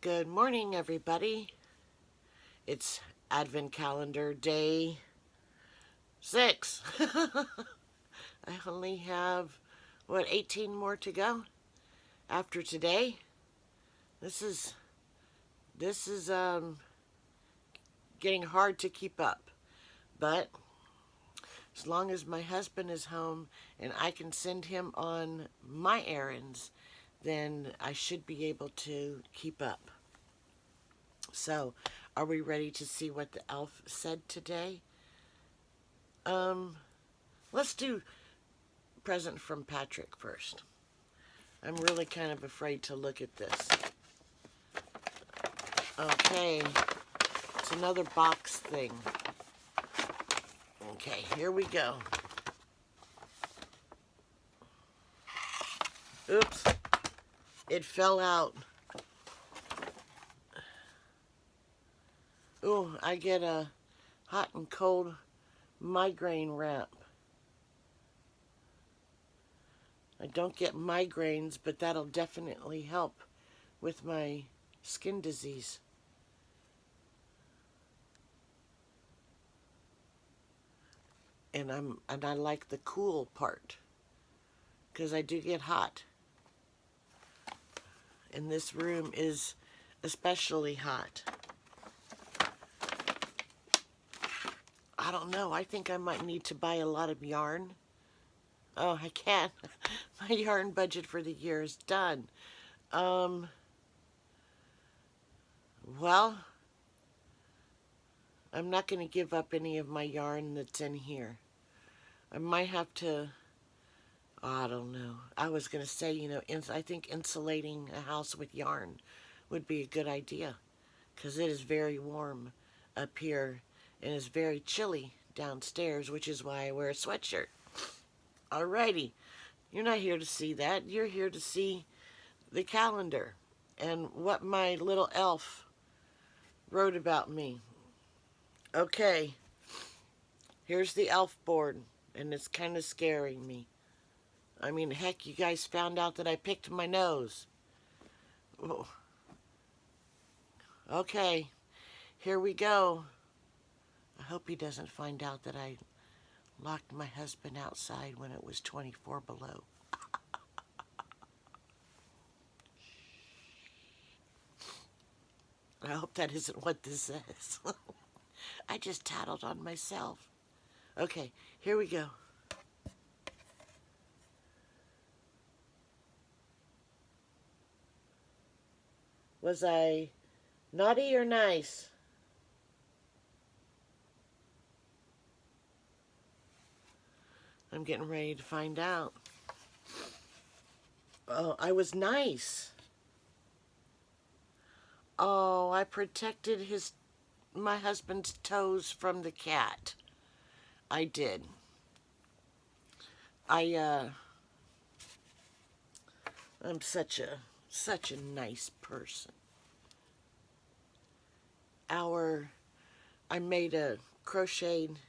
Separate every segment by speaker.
Speaker 1: Good morning, everybody. It's Advent Calendar Day 6. I only have, 18 more to go after today. This is getting hard to keep up. But as long as my husband is home and I can send him on my errands, then I should be able to keep up. So, are we ready to see what the elf said today? Let's do present from Patrick first. I'm really kind of afraid to look at this. Okay, it's another box thing. Okay, here we go. Oops, it fell out. Ooh, I get a hot and cold migraine wrap. I don't get migraines, but that'll definitely help with my skin disease. And I like the cool part, because I do get hot. And this room is especially hot. I don't know, I think I might need to buy a lot of yarn. Oh, I can't. My yarn budget for the year is done. Well, I'm not going to give up any of my yarn that's in here. I might have to, I don't know. I was going to say, I think insulating a house with yarn would be a good idea, because it is very warm up here and it's very chilly downstairs, which is why I wear a sweatshirt. Alrighty, you're not here to see that. You're here to see the calendar and what my little elf wrote about me. Okay, here's the elf board, and it's kind of scaring me. I mean, heck, you guys found out that I picked my nose. Oh. Okay, here we go. I hope he doesn't find out that I locked my husband outside when it was 24 below. I hope that isn't what this says. I just tattled on myself. Okay, here we go. Was I naughty or nice? I'm getting ready to find out. Oh, I was nice. Oh, I protected my husband's toes from the cat. I did. I'm such a nice person. I made a crocheted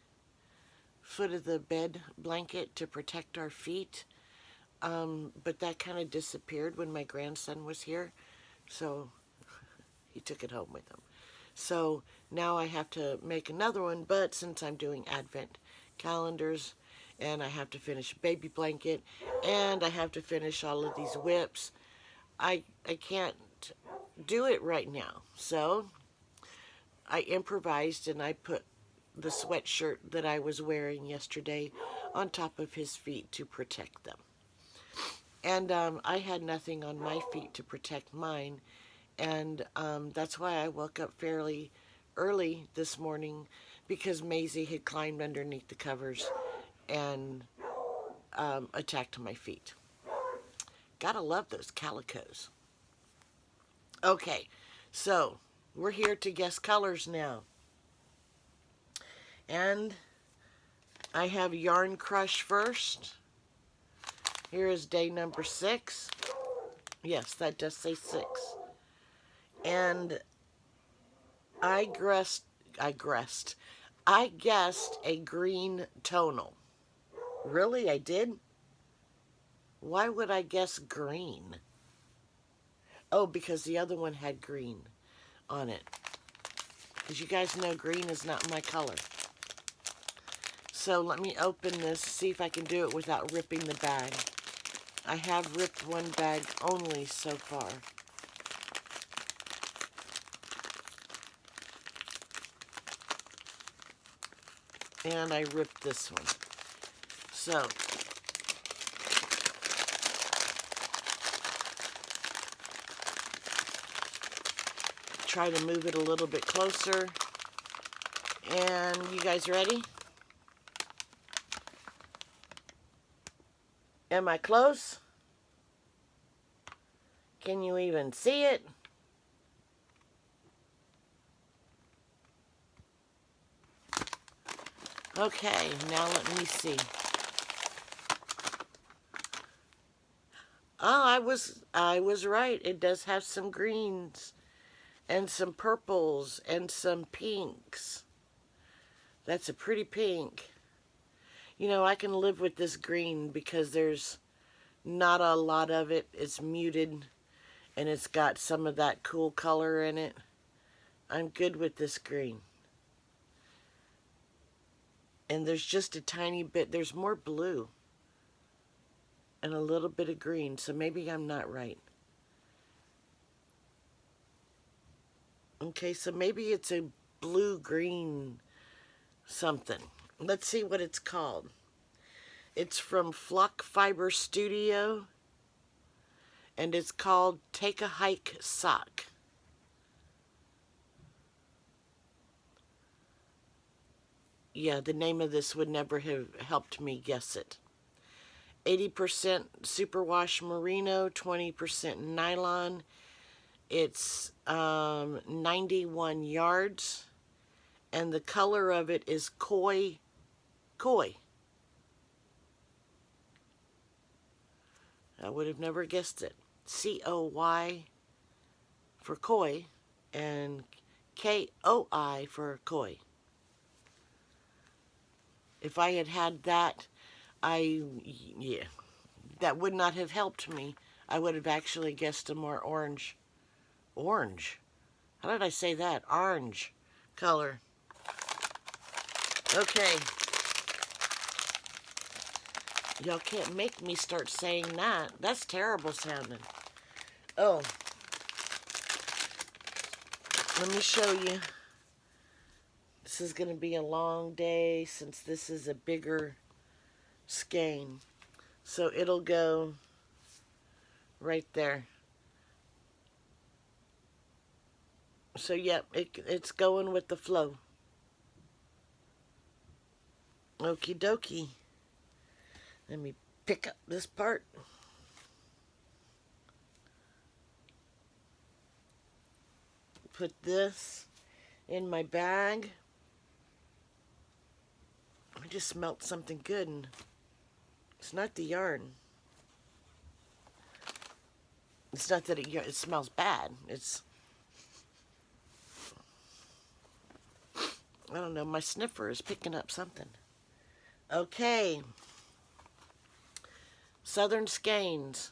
Speaker 1: foot of the bed blanket to protect our feet, but that kind of disappeared when my grandson was here, so he took it home with him. So now I have to make another one, but since I'm doing Advent calendars, and I have to finish a baby blanket, and I have to finish all of these whips, I can't do it right now. So I improvised, and I put the sweatshirt that I was wearing yesterday on top of his feet to protect them. And I had nothing on my feet to protect mine, and that's why I woke up fairly early this morning, because Maisie had climbed underneath the covers and attacked my feet. Gotta love those calicos. Okay, so we're here to guess colors now. And I have Yarn Crush first. Here is day number 6. Yes, that does say 6. And I guessed a green tonal. Really, I did? Why would I guess green? Oh, because the other one had green on it. Because you guys know green is not my color. So let me open this, see if I can do it without ripping the bag. I have ripped one bag only so far. And I ripped this one. So, try to move it a little bit closer. And you guys ready? Am I close? Can you even see it? Okay, now let me see. Oh, I was right. It does have some greens and some purples and some pinks. That's a pretty pink. You know, I can live with this green because there's not a lot of it. It's muted and it's got some of that cool color in it. I'm good with this green. And there's just a tiny bit, there's more blue and a little bit of green, so maybe I'm not right. Okay, so maybe it's a blue-green something. Let's see what it's called. It's from Flock Fiber Studio, and it's called Take a Hike Sock. Yeah, the name of this would never have helped me guess it. 80% superwash merino, 20% nylon. It's 91 yards, and the color of it is koi. I would have never guessed it. C-O-Y for koi, and K-O-I for koi. If I had had that, yeah, that would not have helped me. I would have actually guessed a more orange. How did I say that? Orange color. Okay. Y'all can't make me start saying that. That's terrible sounding. Oh. Let me show you. This is going to be a long day since this is a bigger skein. So it'll go right there. So yep, it's going with the flow. Okie dokie. Let me pick up this part. Put this in my bag. I just smelled something good, and it's not the yarn. It's not that it smells bad. It's, I don't know, my sniffer is picking up something. Okay. Southern Skeins.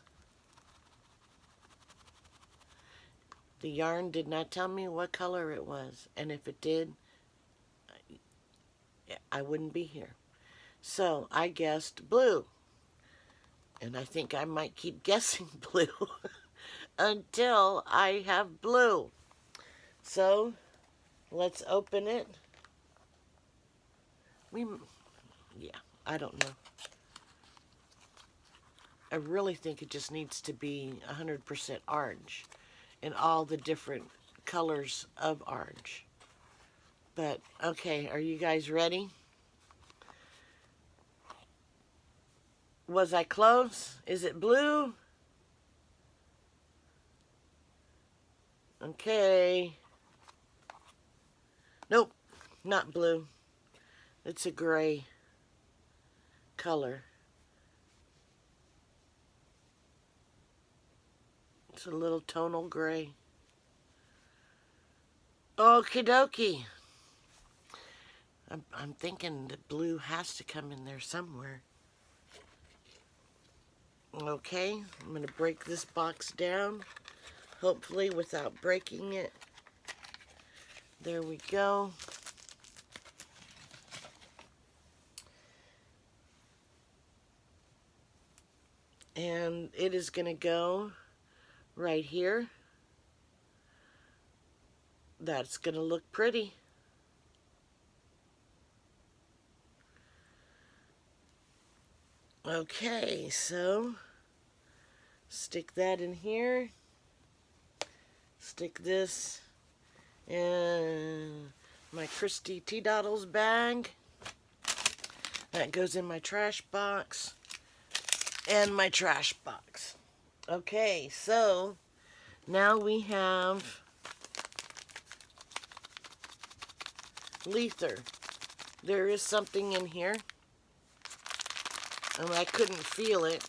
Speaker 1: The yarn did not tell me what color it was, and if it did, I wouldn't be here. So I guessed blue, and I think I might keep guessing blue until I have blue. So let's open it. Yeah, I don't know. I really think it just needs to be 100% orange in all the different colors of orange. But, okay, are you guys ready? Was I close? Is it blue? Okay. Nope, not blue. It's a gray color. It's a little tonal gray. Okie dokie. I'm thinking the blue has to come in there somewhere. Okay, I'm going to break this box down hopefully without breaking it. There we go. And it is going to go right here. That's going to look pretty. Okay, so stick that in here. Stick this in my Christy Tea Doddles bag. That goes in my trash box. And my trash box. Okay, so now we have Leither. There is something in here, and I couldn't feel it.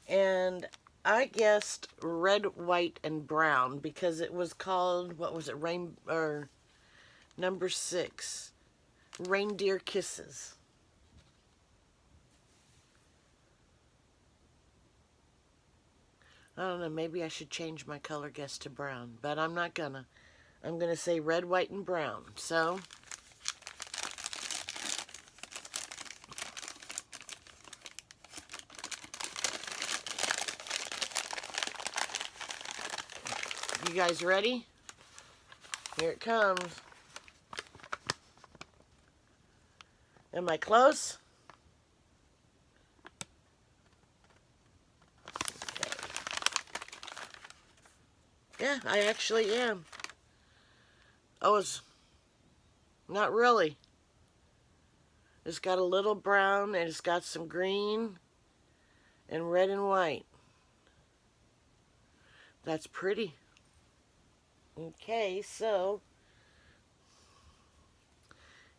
Speaker 1: And I guessed red, white, and brown because it was called, what was it, number 6, Reindeer Kisses. I don't know, maybe I should change my color guess to brown, but I'm not gonna. I'm gonna say red, white, and brown. So, you guys ready? Here it comes. Am I close? Yeah, I actually am. Oh, it's not really. It's got a little brown, and it's got some green and red and white. That's pretty. Okay, so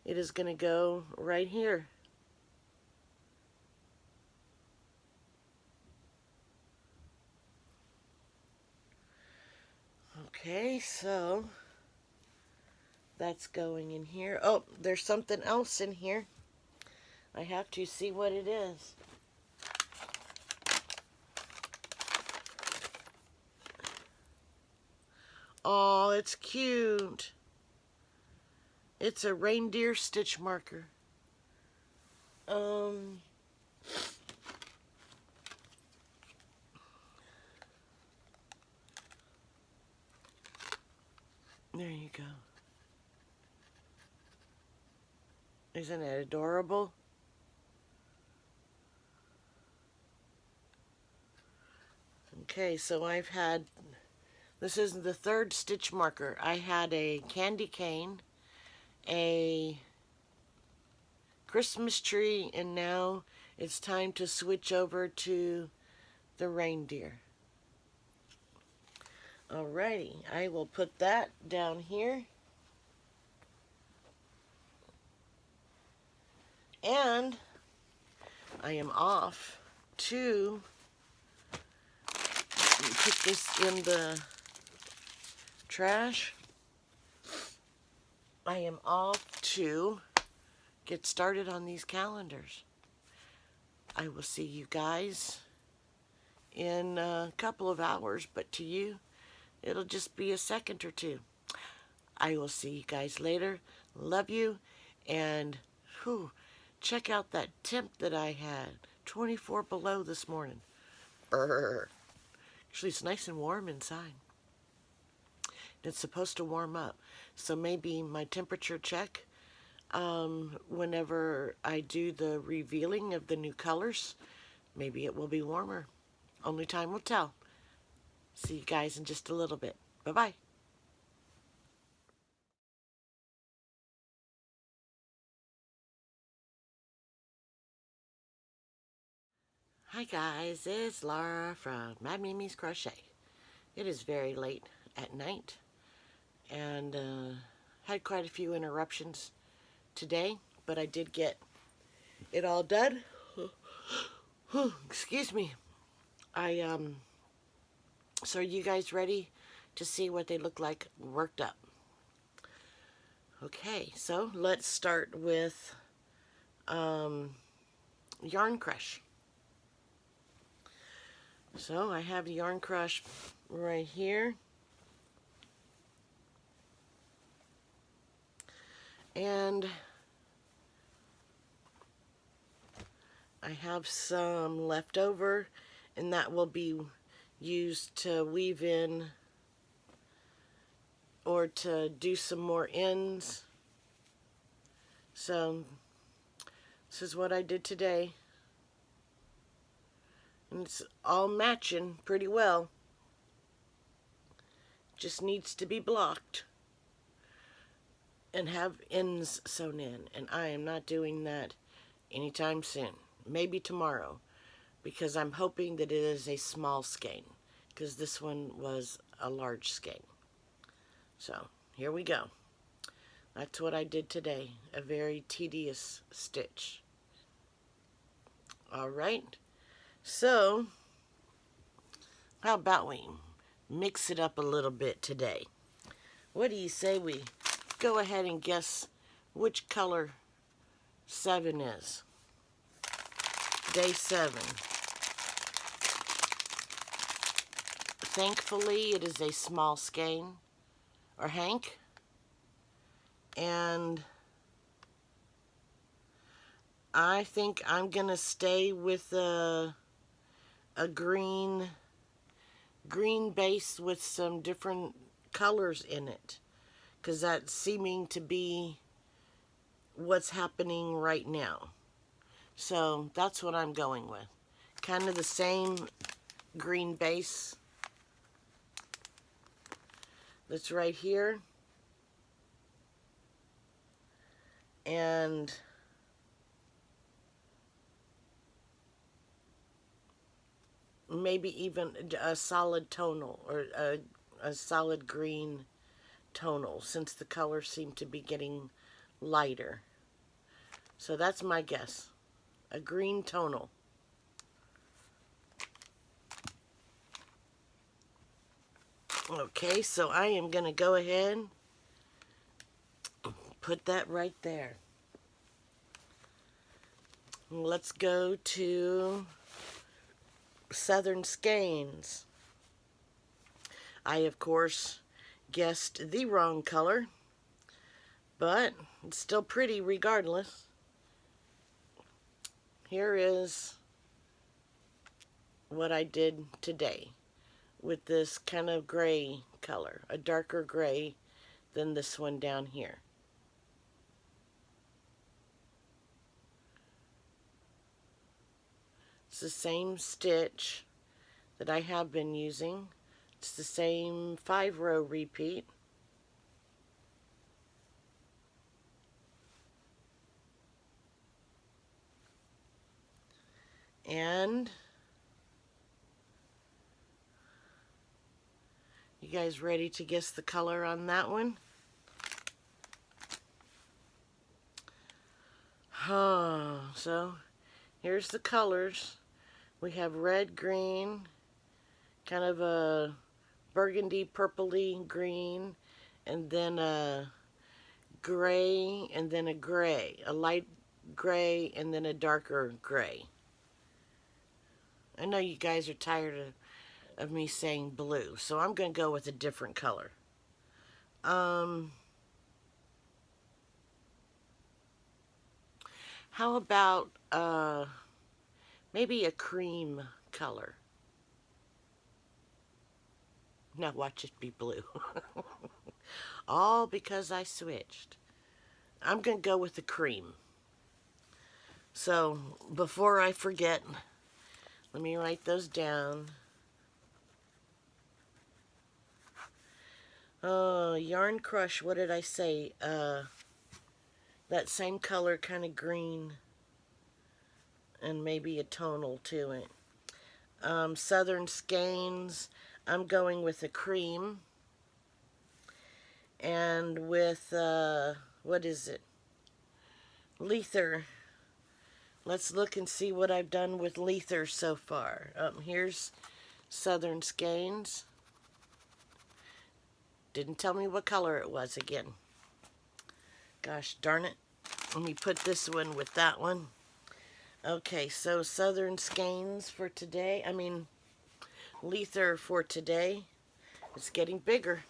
Speaker 1: it is going to go right here. Okay, so that's going in here. Oh, there's something else in here. I have to see what it is. Oh, it's cute. It's a reindeer stitch marker. There you go. Isn't it adorable? Okay, so I've had, this is the 3rd stitch marker. I had a candy cane, a Christmas tree, and now it's time to switch over to the reindeer. Alrighty, I will put that down here. And I am off to put this in the trash. I am off to get started on these calendars. I will see you guys in a couple of hours, but to you, it'll just be a second or two. I will see you guys later. Love you, and whew, check out that temp that I had. 24 below this morning. Actually, it's nice and warm inside. It's supposed to warm up. So maybe my temperature check, whenever I do the revealing of the new colors, maybe it will be warmer. Only time will tell. See you guys in just a little bit. Bye-bye. Hi guys, it's Laura from Mad Mimi's Crochet. It is very late at night, and had quite a few interruptions today, but I did get it all done. Excuse me. So are you guys ready to see what they look like worked up? Okay, so let's start with Yarn Crush. So I have Yarn Crush right here. And I have some left over, and that will be used to weave in or to do some more ends. So this is what I did today. And it's all matching pretty well. Just needs to be blocked and have ends sewn in. And I am not doing that anytime soon. Maybe tomorrow, because I'm hoping that it is a small skein, because this one was a large skein. So here we go. That's what I did today. A very tedious stitch. All right. So how about we mix it up a little bit today? What do you say we go ahead and guess which color 7 is? Day 7. Thankfully, it is a small skein or hank. And I think I'm going to stay with a green base with some different colors in it, because that's seeming to be what's happening right now. So that's what I'm going with. Kind of the same green base that's right here. And maybe even a solid tonal, or a solid green tonal, since the colors seem to be getting lighter. So that's my guess. A green tonal. Okay, so I am going to go ahead and put that right there. Let's go to Southern Skeins. I, of course, guessed the wrong color, but it's still pretty regardless. Here is what I did today with this kind of gray color, a darker gray than this one down here. It's the same stitch that I have been using. It's the same 5-row repeat. And you guys ready to guess the color on that one? So here's the colors. We have red, green, kind of a burgundy, purpley green, and then a gray, and then a gray, a light gray, and then a darker gray. I know you guys are tired of me saying blue, so I'm going to go with a different color. How about maybe a cream color? Now watch it be blue. All because I switched. I'm going to go with the cream. So before I forget, let me write those down. Yarn Crush, what did I say? That same color, kind of green, and maybe a tonal to it. Southern Skeins, I'm going with a cream. And with, what is it? Leither. Let's look and see what I've done with Leither so far. Here's Southern Skeins. Didn't tell me what color it was again. Gosh darn it. Let me put this one with that one. Okay, so Southern Skeins for today. Leither for today. It's getting bigger.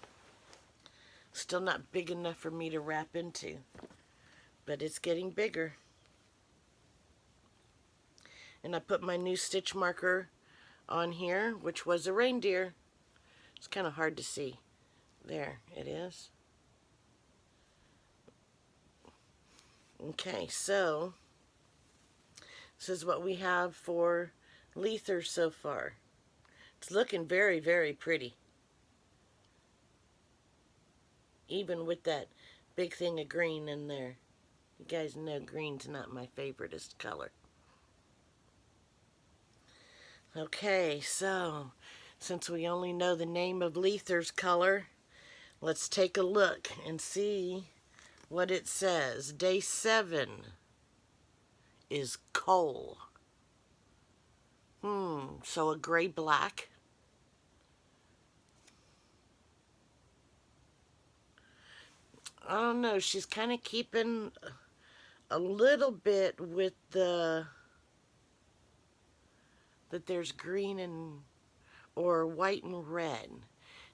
Speaker 1: Still not big enough for me to wrap into, but it's getting bigger. And I put my new stitch marker on here, which was a reindeer. It's kind of hard to see. There it is. Okay, so this is what we have for Leither so far. It's looking very, very pretty. Even with that big thing of green in there. You guys know green's not my favoriteest color. Okay, so since we only know the name of Leither's color, let's take a look and see what it says. Day 7 is coal. So a gray-black. I don't know, she's kind of keeping a little bit with that there's green and or white and red.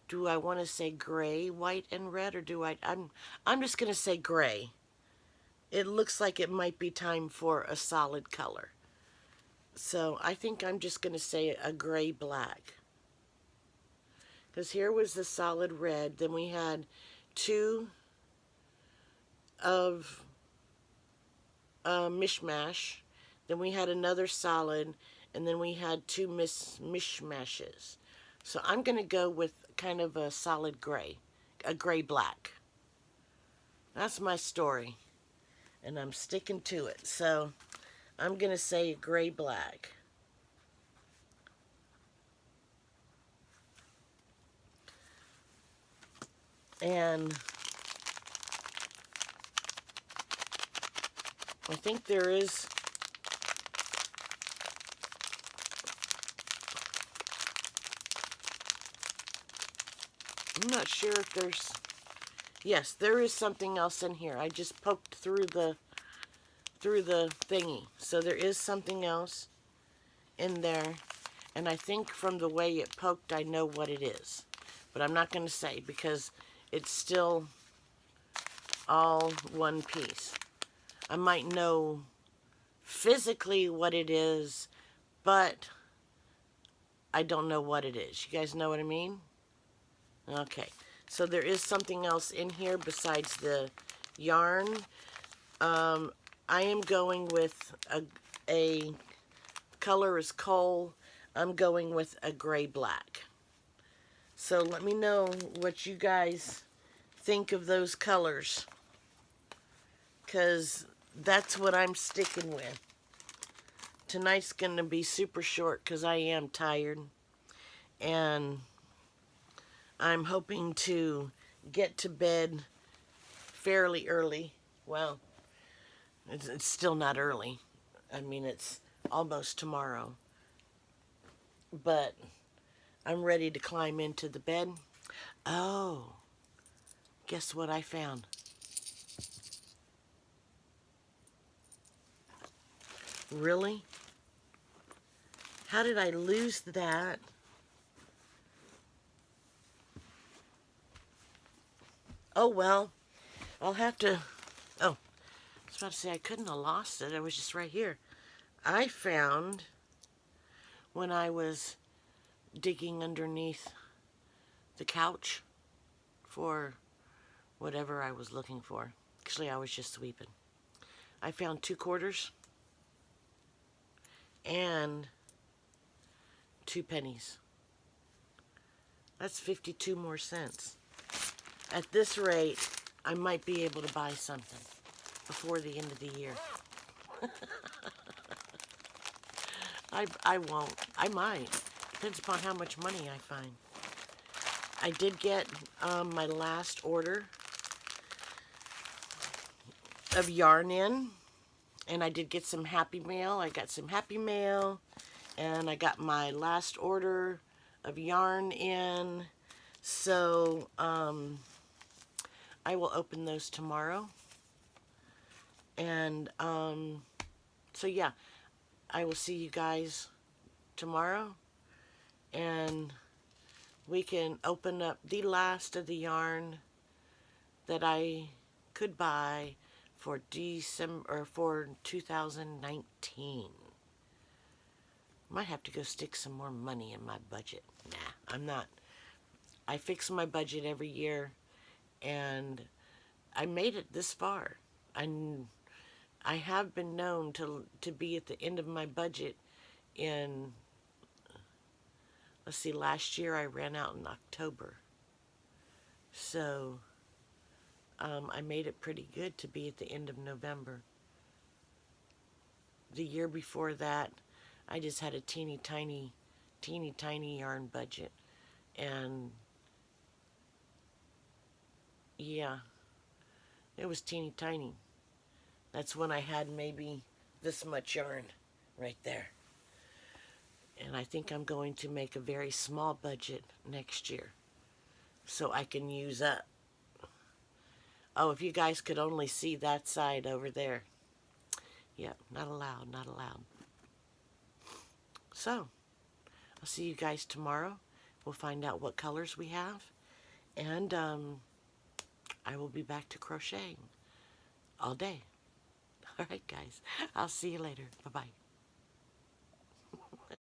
Speaker 1: Do I want to say gray, white, and red, or I'm just going to say gray. It looks like it might be time for a solid color. So I think I'm just going to say a gray-black. Because here was the solid red. Then we had 2 of mishmash. Then we had another solid. And then we had 2 mishmashes. So I'm going to go with kind of a solid gray. A gray-black. That's my story. And I'm sticking to it. So I'm going to say gray-black. And I think there is I'm not sure if there's yes, there is something else in here. I just poked through the thingy. So there is something else in there. And I think from the way it poked, I know what it is. But I'm not going to say because it's still all one piece. I might know physically what it is, but I don't know what it is. You guys know what I mean? Okay. So there is something else in here besides the yarn. I am going with a color is coal. I'm going with a gray-black. So let me know what you guys think of those colors, because that's what I'm sticking with. Tonight's going to be super short because I am tired, and I'm hoping to get to bed fairly early. Well, it's still not early. I mean, it's almost tomorrow. But I'm ready to climb into the bed. Oh, guess what I found? Really? How did I lose that? Oh, well, I'll have to... Oh, I was about to say I couldn't have lost it. It was just right here. I found, when I was digging underneath the couch for whatever I was looking for. Actually, I was just sweeping. I found 2 quarters and 2 pennies. That's 52 more cents. At this rate, I might be able to buy something before the end of the year. I won't. I might. Depends upon how much money I find. I did get my last order of yarn in, and I did get some Happy Mail. I got some Happy Mail, and I got my last order of yarn in. So I will open those tomorrow. And so yeah, I will see you guys tomorrow. And we can open up the last of the yarn that I could buy for December or for 2019. Might have to go stick some more money in my budget. Nah, I'm not. I fix my budget every year, and I made it this far. I have been known to be at the end of my budget in, let's see, last year I ran out in October. So I made it pretty good to be at the end of November. The year before that, I just had a teeny tiny yarn budget. And yeah, it was teeny tiny. That's when I had maybe this much yarn right there. And I think I'm going to make a very small budget next year so I can use up. Oh, if you guys could only see that side over there. Yeah, not allowed, not allowed. So, I'll see you guys tomorrow. We'll find out what colors we have. And I will be back to crocheting all day. All right, guys. I'll see you later. Bye-bye.